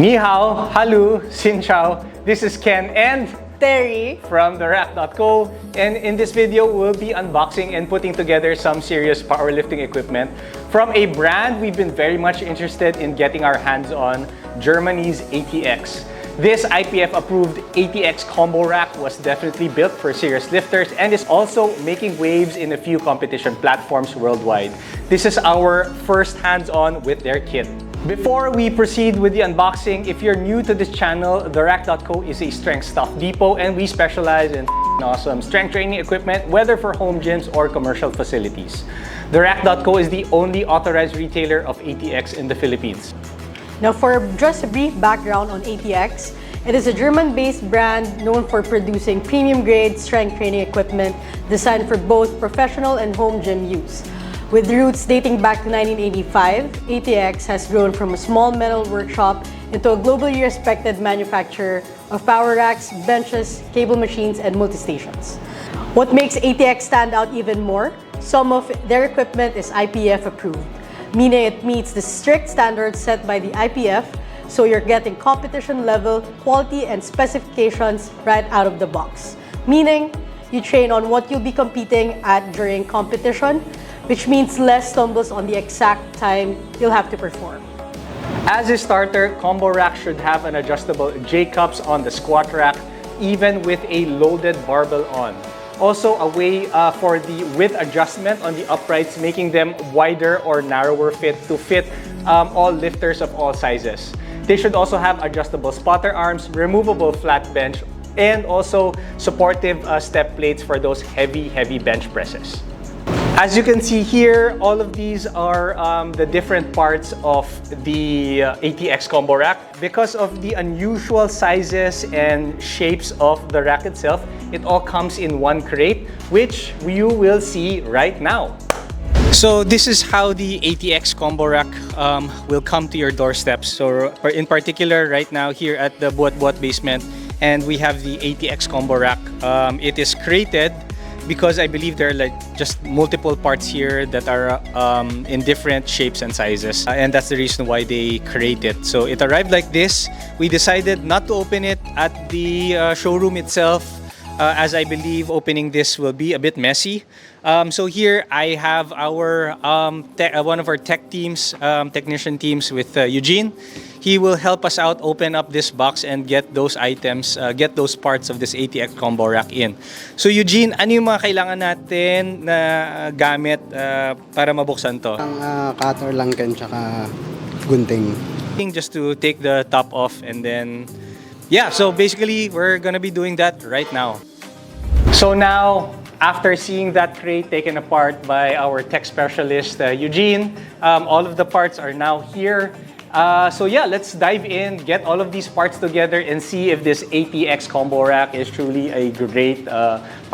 Ni hao, halu, xin chao. This is Ken and Teri from therack.co, and in this video we'll be unboxing and putting together some serious powerlifting equipment from a brand we've been very much interested in getting our hands on, Germany's ATX. This IPF-approved ATX Combo Rack was definitely built for serious lifters and is also making waves in a few competition platforms worldwide. This is our first hands-on with their kit. Before we proceed with the unboxing, if you're new to this channel, therack.co is a strength stuff depot and we specialize in awesome strength training equipment, whether for home gyms or commercial facilities. Therack.co is the only authorized retailer of ATX in the Philippines. Now, for just a brief background on ATX, it is a German-based brand known for producing premium-grade strength training equipment designed for both professional and home gym use. With roots dating back to 1985, ATX has grown from a small metal workshop into a globally respected manufacturer of power racks, benches, cable machines, and multi-stations. What makes ATX stand out even more? Some of their equipment is IPF-approved, meaning it meets the strict standards set by the IPF, so you're getting competition-level quality and specifications right out of the box. Meaning, you train on what you'll be competing at during competition, which means less stumbles on the exact time you'll have to perform. As a starter, Combo Rack should have an adjustable J-cups on the squat rack, even with a loaded barbell on. Also, a way for the width adjustment on the uprights, making them wider or narrower fit to fit all lifters of all sizes. They should also have adjustable spotter arms, removable flat bench, and also supportive step plates for those heavy bench presses. As you can see here, all of these are the different parts of the ATX Combo Rack. Because of the unusual sizes and shapes of the rack itself, it all comes in one crate, which you will see right now. So this is how the ATX Combo Rack will come to your doorsteps. So in particular, right now here at the Buat Buat basement, and we have the ATX Combo Rack. It is crated because I believe there are like just multiple parts here that are in different shapes and sizes, and that's the reason why they crate it. So it arrived like this. We decided not to open it at the showroom itself, as I believe opening this will be a bit messy. So here I have our one of our technician teams with Eugene. He will help us out open up this box and get those items, get those parts of this ATX Combo Rack in. So Eugene, ano yung mga kailangan natin na gamit para mabuksan to? Ang cutter lang kan tsaka gunting. Just to take the top off, and then yeah, so basically we're gonna be doing that right now. So now, after seeing that crate taken apart by our tech specialist Eugene, all of the parts are now here. So yeah, let's dive in, get all of these parts together and see if this ATX Combo Rack is truly a great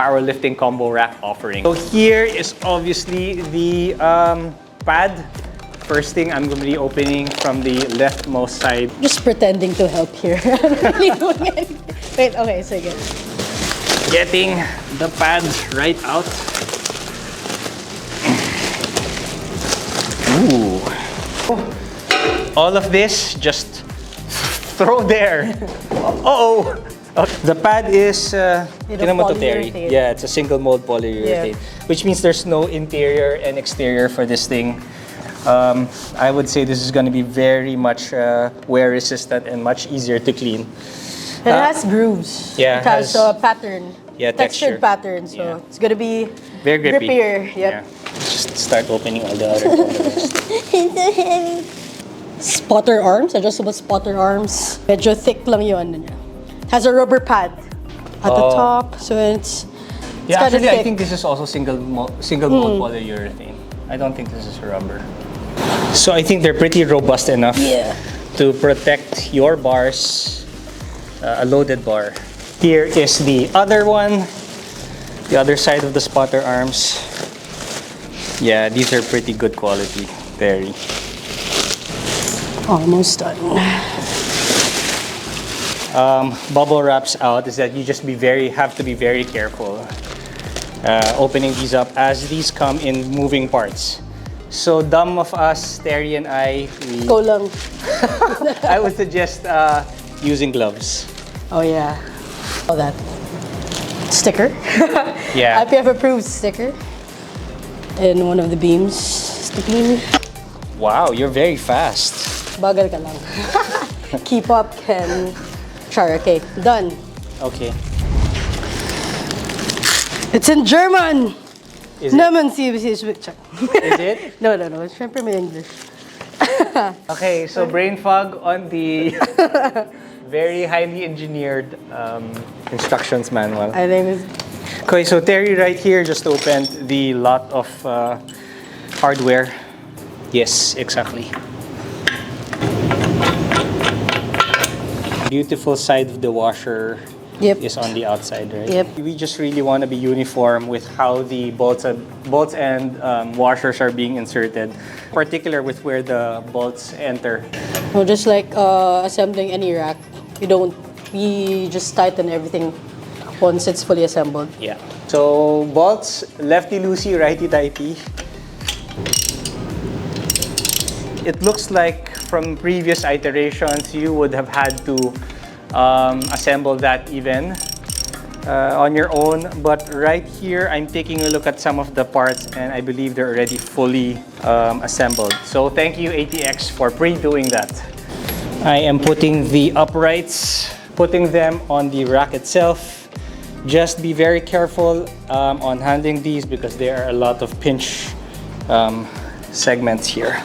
powerlifting combo rack offering. So here is obviously the pad. First thing, I'm going to be opening from the leftmost side. Just pretending to help here. I'm not really doing anything. Wait, okay, so good. Getting the pads right out. Ooh. All of this just throw there. Uh-oh. The pad is polyurethane. Yeah, it's a single mold polyurethane, which means there's no interior and exterior for this thing. I would say this is going to be very much wear resistant and much easier to clean. It has grooves. Yeah, it has a pattern. Yeah, textured pattern. So it's going to be very grippy. grippier. Yep. Yeah. Just start opening all the other Spotter arms, adjustable spotter arms. Medyo thick lang yung ano niya. Has a rubber pad at the top, so it's yeah. kind of Actually, thick. I think this is also single mold polyurethane. I don't think this is rubber. So I think they're pretty robust enough to protect your bars, a loaded bar. Here is the other one, the other side of the spotter arms. Yeah, these are pretty good quality, Teri. Almost done. Bubble wraps out is that you just have to be very careful opening these up, as these come in moving parts. So dumb of us, Teri and Go lang. I would suggest using gloves. Oh yeah. Oh, that sticker. Yeah. IPF-Approved sticker. In one of the beams. Sticking. Wow, you're very fast. Bagal ka lang. Keep up, Ken. Char, okay. Done. Okay. It's in German! Is it? Naman si picture. Is it? No. Siyempre may English. Okay, so brain fog on the very highly engineered instructions manual. I think it's... Okay, so Teri right here just opened the lot of hardware. Yes, exactly. Beautiful side of the washer. Yep. Is on the outside, right? Yep. We just really want to be uniform with how the bolts and washers are being inserted, particular with where the bolts enter. Well, just like assembling any rack, we just tighten everything once it's fully assembled. Yeah. So bolts, lefty-loosey, righty-tighty. It looks like from previous iterations, you would have had to assemble that even on your own, but right here I'm taking a look at some of the parts and I believe they're already fully assembled. So thank you ATX for pre-doing that. I am putting the uprights, putting them on the rack itself. Just be very careful on handling these because there are a lot of pinch segments here.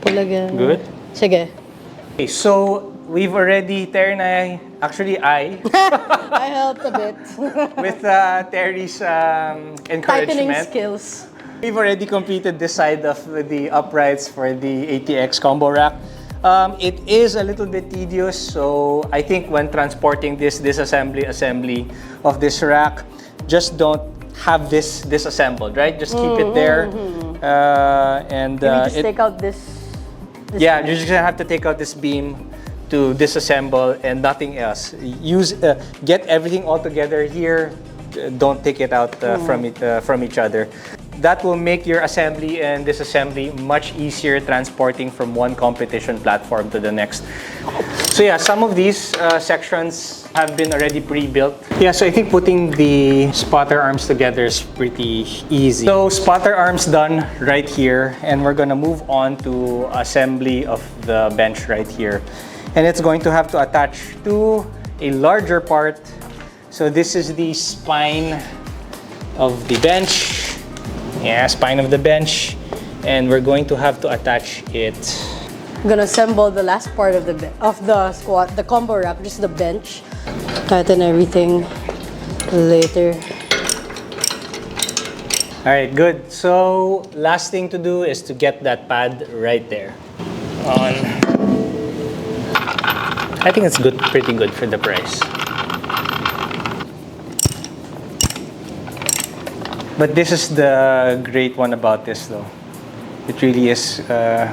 Pulagan. Good? Sige. Okay, so we've already, Teri and I I helped a bit. with Teri's encouragement. Tightening skills. We've already completed this side of the uprights for the ATX Combo Rack. It is a little bit tedious, so I think when transporting this assembly of this rack, just don't have this disassembled, right? Just keep it there. And Maybe just take out this yeah, one. you're just gonna have to take out this beam to disassemble and nothing else. Get everything all together here. Don't take it out from each other. That will make your assembly and disassembly much easier transporting from one competition platform to the next. So yeah, some of these sections have been already pre-built. Yeah, so I think putting the spotter arms together is pretty easy. So spotter arms done right here, and we're gonna move on to assembly of the bench right here. And it's going to have to attach to a larger part. So this is the spine of the bench. Yeah, spine of the bench. And we're going to have to attach it. I'm gonna assemble the last part of the squat, the combo rack, just the bench. Tighten everything later. All right, good. So last thing to do is to get that pad right there. I think it's good, pretty good for the price. But this is the great one about this though. It really is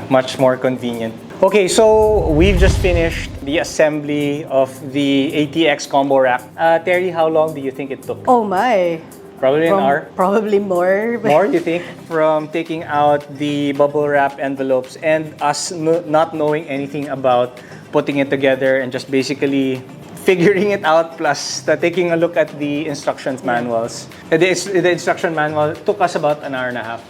much more convenient. Okay, so we've just finished the assembly of the ATX Combo Rack. Teri, how long do you think it took? Oh my. Probably an hour? Probably more. More, you think? From taking out the bubble wrap envelopes and us not knowing anything about putting it together and just basically figuring it out, plus taking a look at the instructions manuals. The instruction manual took us about an hour and a half.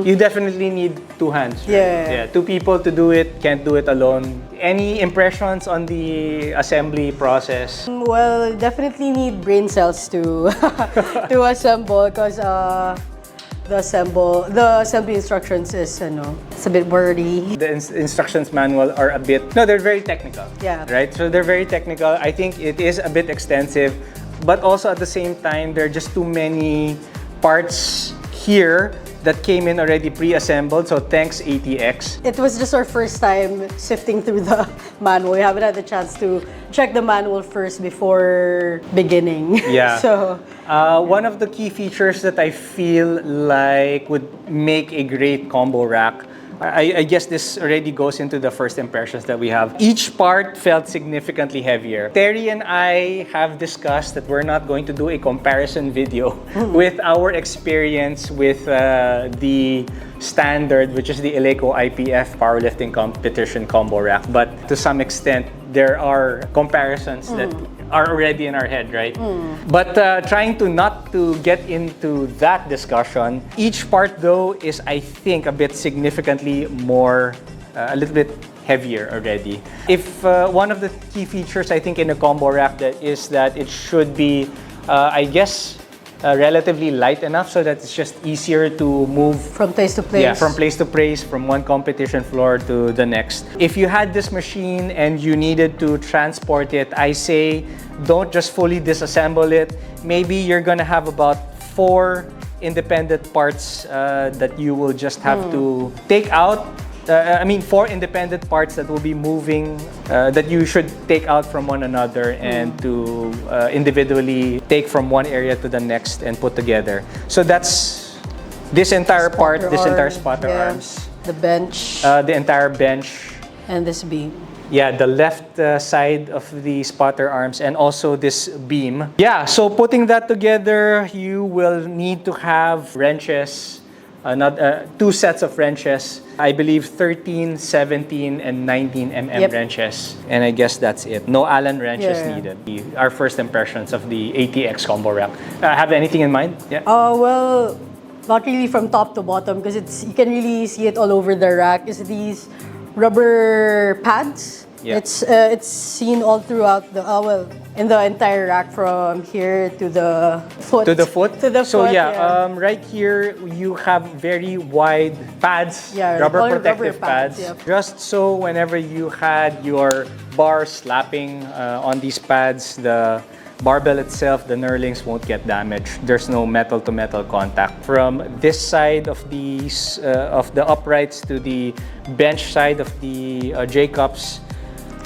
You definitely need two hands. Right? Yeah. Two people to do it, can't do it alone. Any impressions on the assembly process? Well, definitely need brain cells to to assemble because the assembly instructions is it's a bit wordy. The instructions manual are a bit, no, they're very technical. Yeah. Right? So they're very technical. I think it is a bit extensive, but also at the same time, there are just too many parts here that came in already pre-assembled. So thanks ATX. It was just our first time sifting through the manual. We haven't had the chance to check the manual first before beginning. Yeah. So one of the key features that I feel like would make a great combo rack I guess this already goes into the first impressions that we have. Each part felt significantly heavier. Teri and I have discussed that we're not going to do a comparison video with our experience with the standard, which is the Eleiko IPF Powerlifting Competition Combo Rack. But to some extent, there are comparisons that are already in our head, right? But trying to not to get into that discussion, each part though is, I think, a bit significantly more, a little bit heavier already. If one of the key features, I think, in a combo rack that is that it should be, I guess, relatively light enough so that it's just easier to move From place to place. yeah, from place to place, from one competition floor to the next. If you had this machine and you needed to transport it, I say don't just fully disassemble it. Maybe you're gonna have about 4 independent parts that you will just have to take out. 4 independent parts that will be moving, that you should take out from one another and to individually take from one area to the next and put together. So that's this entire part, this entire spotter arms. The bench. The entire bench. And this beam. Yeah, the left side of the spotter arms and also this beam. Yeah, so putting that together, you will need to have wrenches, 2 sets of wrenches. I believe 13, 17, and 19 mm wrenches. And I guess that's it. No Allen wrenches needed. Our first impressions of the ATX Combo Rack. Have anything in mind? Yeah. Well, not really from top to bottom because you can really see it all over the rack. Is these rubber pads? Yeah. It's seen all throughout the in the entire rack from here to the foot. To the foot? To the so foot, right here you have very wide pads, rubber all protective rubber pads, pads. Just so whenever you had your bar slapping on these pads, the barbell itself, the knurlings won't get damaged. There's no metal to metal contact. From this side of the uprights to the bench side of the J-cups,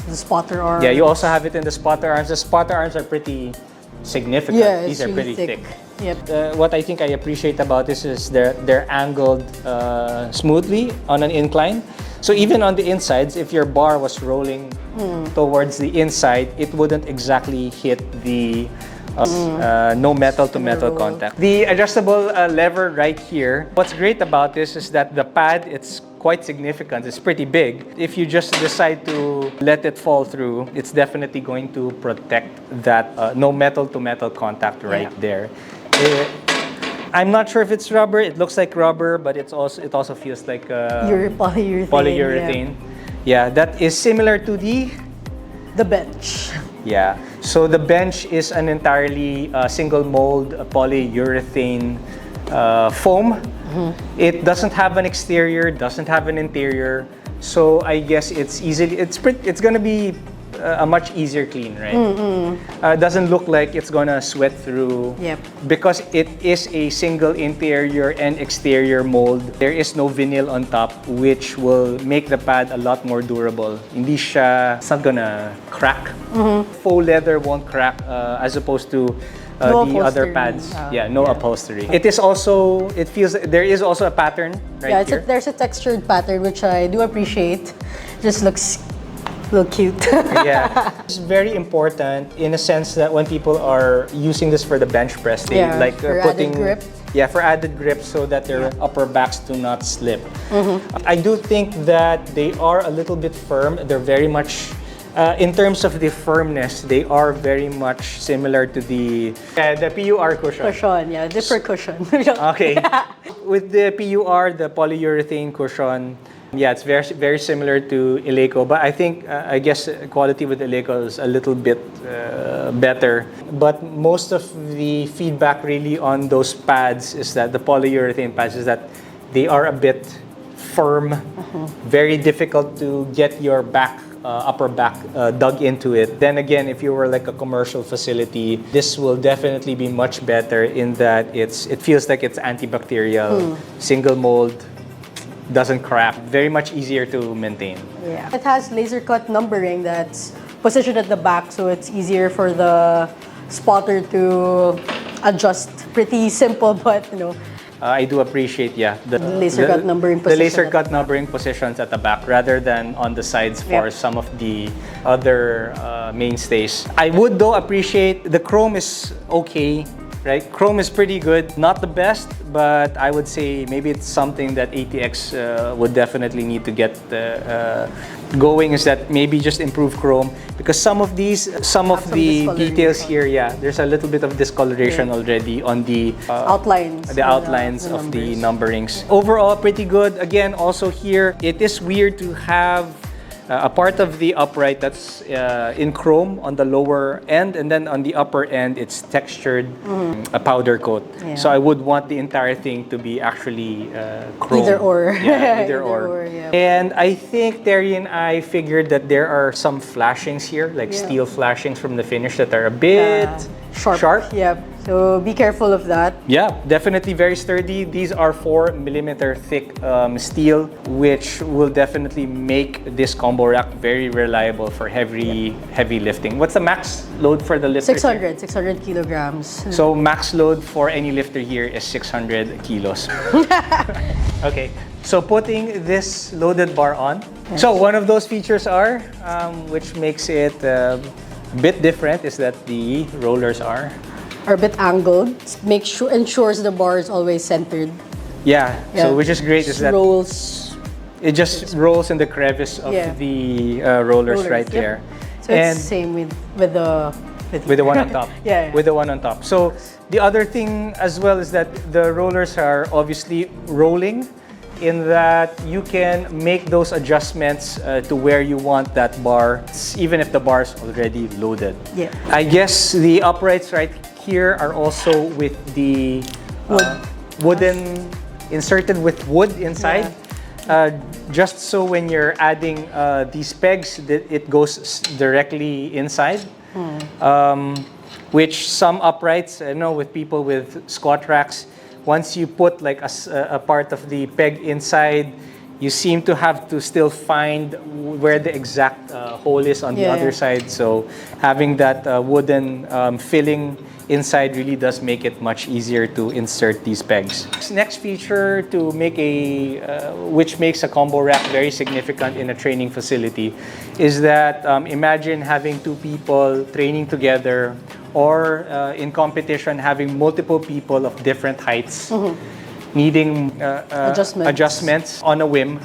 the spotter arms. yeah, you also have it in the spotter arms. The spotter arms are pretty significant. Yeah, These are really pretty thick. Yep. What I think I appreciate about this is they're angled smoothly on an incline. So even on the insides, if your bar was rolling towards the inside, it wouldn't exactly hit the no metal to metal contact. The adjustable lever right here. What's great about this is that the pad, it's quite significant. It's pretty big. If you just decide to let it fall through, it's definitely going to protect that no metal to metal contact right there. I'm not sure if it's rubber. It looks like rubber, but it also feels like polyurethane. Yeah, that is similar to the bench. Yeah. So the bench is an entirely single mold polyurethane foam. It doesn't have an exterior, doesn't have an interior. So I guess it's gonna be a much easier clean, right? Doesn't look like it's gonna sweat through. Yep. Because it is a single interior and exterior mold. There is no vinyl on top, which will make the pad a lot more durable. It's not gonna crack. Faux leather won't crack as opposed to the other pads. No upholstery. There is also a pattern right here. There's a textured pattern which I do appreciate. Just looks a little cute. Yeah, it's very important in a sense that when people are using this for the bench press, they like putting added grip. Yeah, for added grip so that their upper backs do not slip. I do think that they are a little bit firm. They're very much in terms of the firmness, they are very much similar to the PUR cushion. Dipper cushion. Okay. With the PUR, the polyurethane cushion, it's very, very similar to Eleiko. But I think, I guess, quality with Eleiko is a little bit better. But most of the feedback really on those pads is that the polyurethane pads is that they are a bit firm, very difficult to get your upper back dug into it. Then again, if you were like a commercial facility, this will definitely be much better in that it feels like it's antibacterial, single mold, doesn't crack, very much easier to maintain. Yeah. It has laser cut numbering that's positioned at the back, so it's easier for the spotter to adjust. Pretty simple, but I do appreciate, the laser cut numbering the position laser at cut the back. numbering positions at the back rather than on the sides for Yep. some of the other mainstays. I would though appreciate the chrome is okay. Right, chrome is pretty good. Not the best, but I would say maybe it's something that ATX would definitely need to get going. Is that maybe just improve chrome, because some of the details here, there's a little bit of discoloration already on the outlines. outlines the of the numbers. numberings. Overall, pretty good. Again, also here, it is weird to have a part of the upright that's in chrome on the lower end, and then on the upper end it's textured a powder coat. Yeah. So I would want the entire thing to be actually chrome. Either or. Yeah, Either either or. or, yeah. And I think Teri and I figured that there are some flashings here, like steel flashings from the finish that are a bit sharp. Yep. So be careful of that. Yeah, definitely very sturdy. These are 4mm thick steel, which will definitely make this combo rack very reliable for heavy lifting. What's the max load for the lifter? 600 kilograms. So max load for any lifter here is 600 kilos. Okay, so putting this loaded bar on. Yes. So one of those features are, which makes it a bit different, is that the rollers are a bit angled. Ensures the bar is always centered. Yeah, so which is great is that rolls. it just rolls in the crevice of the rollers right there. So it's the same with the one on top. With the one on top. So the other thing as well is that the rollers are obviously rolling, in that you can make those adjustments to where you want that bar, even if the bar is already loaded. Yeah. I guess the uprights right here are also with the wooden, inserted with wood inside. Just so when you're adding these pegs, that it goes directly inside. Which some uprights, I know with people with squat racks, once you put like a part of the peg inside, you seem to have to still find where the exact hole is on the other side. So having that wooden filling inside really does make it much easier to insert these pegs. Next feature to make which makes a combo rack very significant in a training facility is that imagine having two people training together, or in competition having multiple people of different heights needing adjustments on a whim.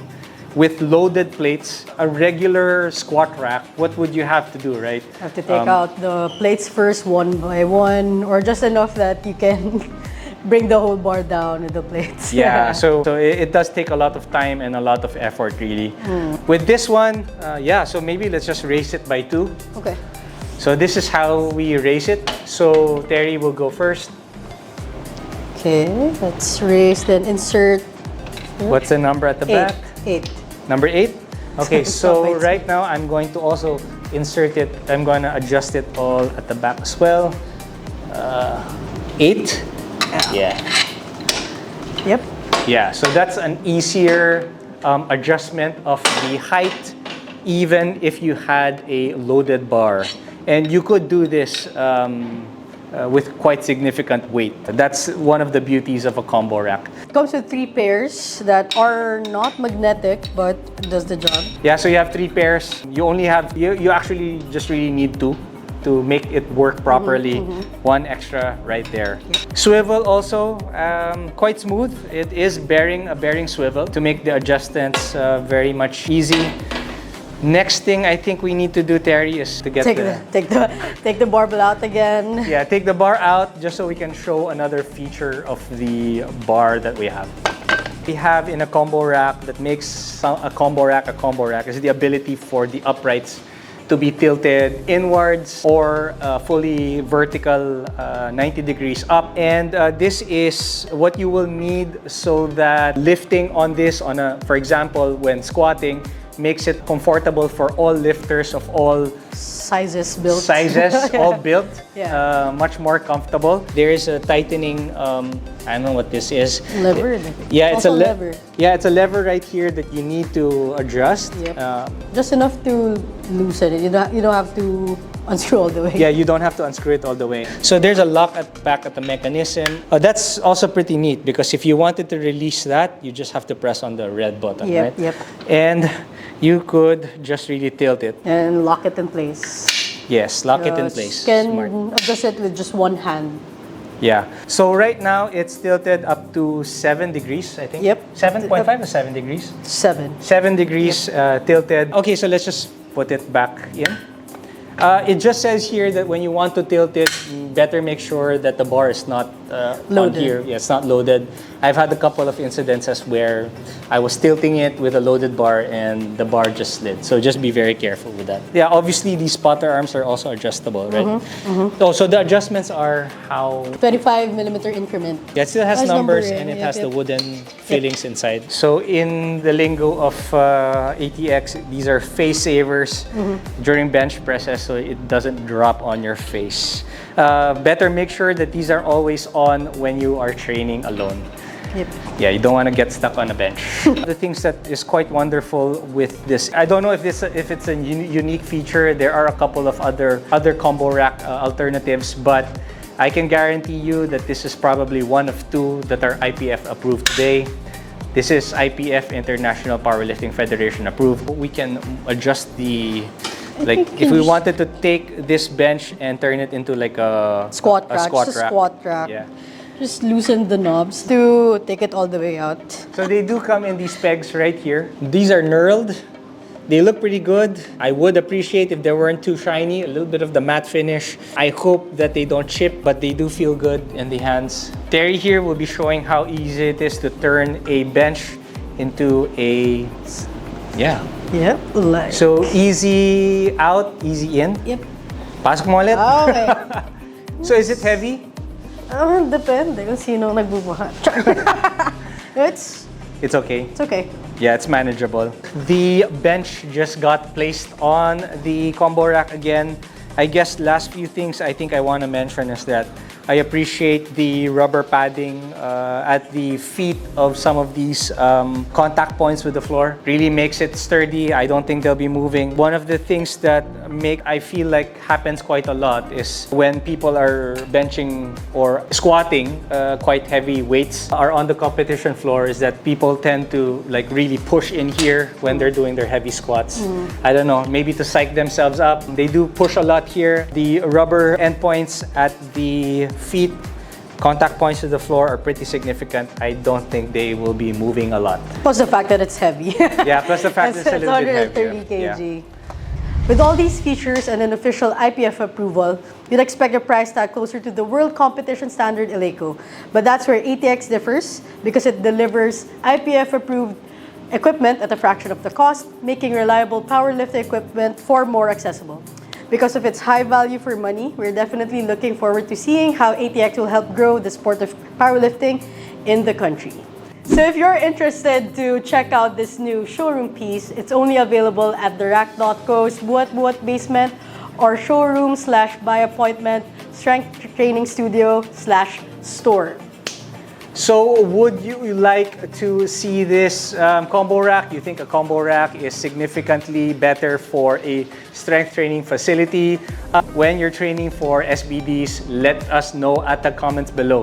With loaded plates, a regular squat rack, what would you have to do, right? Have to take out the plates first, one by one, or just enough that you can bring the whole bar down with the plates. Yeah, so it does take a lot of time and a lot of effort, really. With this one, so maybe let's just raise it by 2. Okay. So this is how we raise it. So Teri will go first. Okay, let's raise, then insert. What's the number at the back? 8. Number 8? Okay, so right now I'm going to also insert it. I'm going to adjust it all at the back as well. 8? Yeah. Yep. Yeah, so that's an easier adjustment of the height, even if you had a loaded bar. And you could do this with quite significant weight. That's one of the beauties of a combo rack. It comes with 3 pairs that are not magnetic, but does the job. Yeah, so you have 3 pairs. You only have, you actually just really need 2 to make it work properly. 1 extra right there. Swivel also, quite smooth. It is a bearing swivel to make the adjustments very much easy. Next thing I think we need to do, Teri, is to get take the barbell out again. Yeah, take the bar out just so we can show another feature of the bar that we have. We have in a combo rack that makes a combo rack is the ability for the uprights to be tilted inwards or fully vertical 90 degrees up. And this is what you will need so that lifting on this, for example, when squatting, makes it comfortable for all lifters of all sizes built. Sizes all built, Yeah. much more comfortable. There is a tightening, I don't know what this is. Lever. Yeah, it's Also a lever. Yeah, it's a lever right here that you need to adjust. Yep. Just enough to loosen it. You don't have to unscrew all the way. Yeah, you don't have to unscrew it all the way. So there's a lock at the back of the mechanism. That's also pretty neat because if you wanted to release that, you just have to press on the red button, Yep, right? yep. And you could just really tilt it. And lock it in place. Yes, lock it in place. Can Smart. adjust it with just one hand. Yeah. So right now it's tilted up to 7 degrees, I think. Yep. 7.5 or 7 degrees? 7. 7 degrees tilted. Okay, so let's just put it back in. It just says here that when you want to tilt it, you better make sure that the bar is not on Loaded. here. Yeah, it's not loaded. I've had a couple of incidences where I was tilting it with a loaded bar and the bar just slid. So just be very careful with that. Yeah, obviously these spotter arms are also adjustable, right? Oh, so the adjustments are how? 25mm increment. Yeah, it still has Has numbers numbering, and it yep, has the yep. wooden fillings inside. So in the lingo of ATX, these are face savers during bench presses so it doesn't drop on your face. Better make sure that these are always on when you are training alone. Yep. Yeah, you don't want to get stuck on a bench. The things that is quite wonderful with this, I don't know if it's a unique feature. There are a couple of other combo rack alternatives, but I can guarantee you that this is probably one of two that are IPF approved today. This is IPF, International Powerlifting Federation approved. We can adjust the, like, if we wanted to take this bench and turn it into like a Squat rack. squat Just a rack. squat rack. Yeah. Just loosen the knobs to take it all the way out. So they do come in these pegs right here. These are knurled. They look pretty good. I would appreciate if they weren't too shiny, a little bit of the matte finish. I hope that they don't chip, but they do feel good in the hands. Teri here will be showing how easy it is to turn a bench into a, yeah. Yep. Like. So easy out, easy in. Yep. Pasok mo ulit. Okay. So is it heavy? Depende kung sino nagbubuhat. It's okay. It's okay. Yeah, it's manageable. The bench just got placed on the combo rack again. I guess last few things I think I want to mention is that I appreciate the rubber padding at the feet of some of these contact points with the floor. Really makes it sturdy. I don't think they'll be moving. One of the things that I feel like happens quite a lot is when people are benching or squatting quite heavy weights are on the competition floor is that people tend to like really push in here when they're doing their heavy squats. I don't know, maybe to psych themselves up. They do push a lot here. The rubber endpoints at the feet, contact points to the floor are pretty significant. I don't think they will be moving a lot. Plus the fact that it's heavy. Yeah, plus the fact that it's a little bit 130 heavier. kg. Yeah. With all these features and an official IPF approval, you'd expect a price tag closer to the world competition standard Eleiko. But that's where ATX differs because it delivers IPF-approved equipment at a fraction of the cost, making reliable powerlifting equipment far more accessible. Because of its high value for money, we're definitely looking forward to seeing how ATX will help grow the sport of powerlifting in the country. So if you're interested to check out this new showroom piece, it's only available at therack.co's Buat Buat basement or showroom/by appointment strength training studio/store. So would you like to see this combo rack? You think a combo rack is significantly better for a strength training facility? When you're training for SBDs, let us know at the comments below.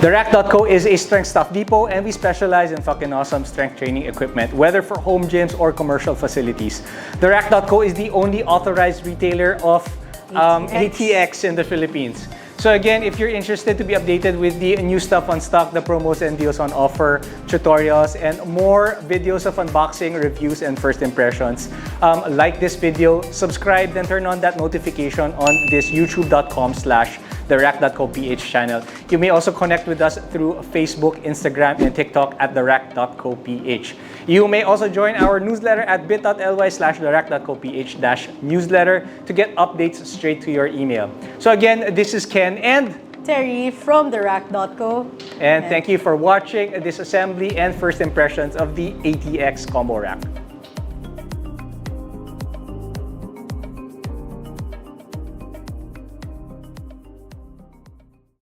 TheRack.co is a strength stuff depot and we specialize in fucking awesome strength training equipment, whether for home gyms or commercial facilities. TheRack.co is the only authorized retailer of ATX in the Philippines. So again, if you're interested to be updated with the new stuff on stock, the promos and deals on offer, tutorials, and more videos of unboxing, reviews, and first impressions, like this video, subscribe, then turn on that notification on this youtube.com/therack.co.ph channel. You may also connect with us through Facebook, Instagram, and TikTok at therack.co.ph. You may also join our newsletter at bit.ly/therack.co.ph-newsletter to get updates straight to your email. So again, this is Ken and Teri from therack.co. And thank you for watching this assembly and first impressions of the ATX Combo Rack.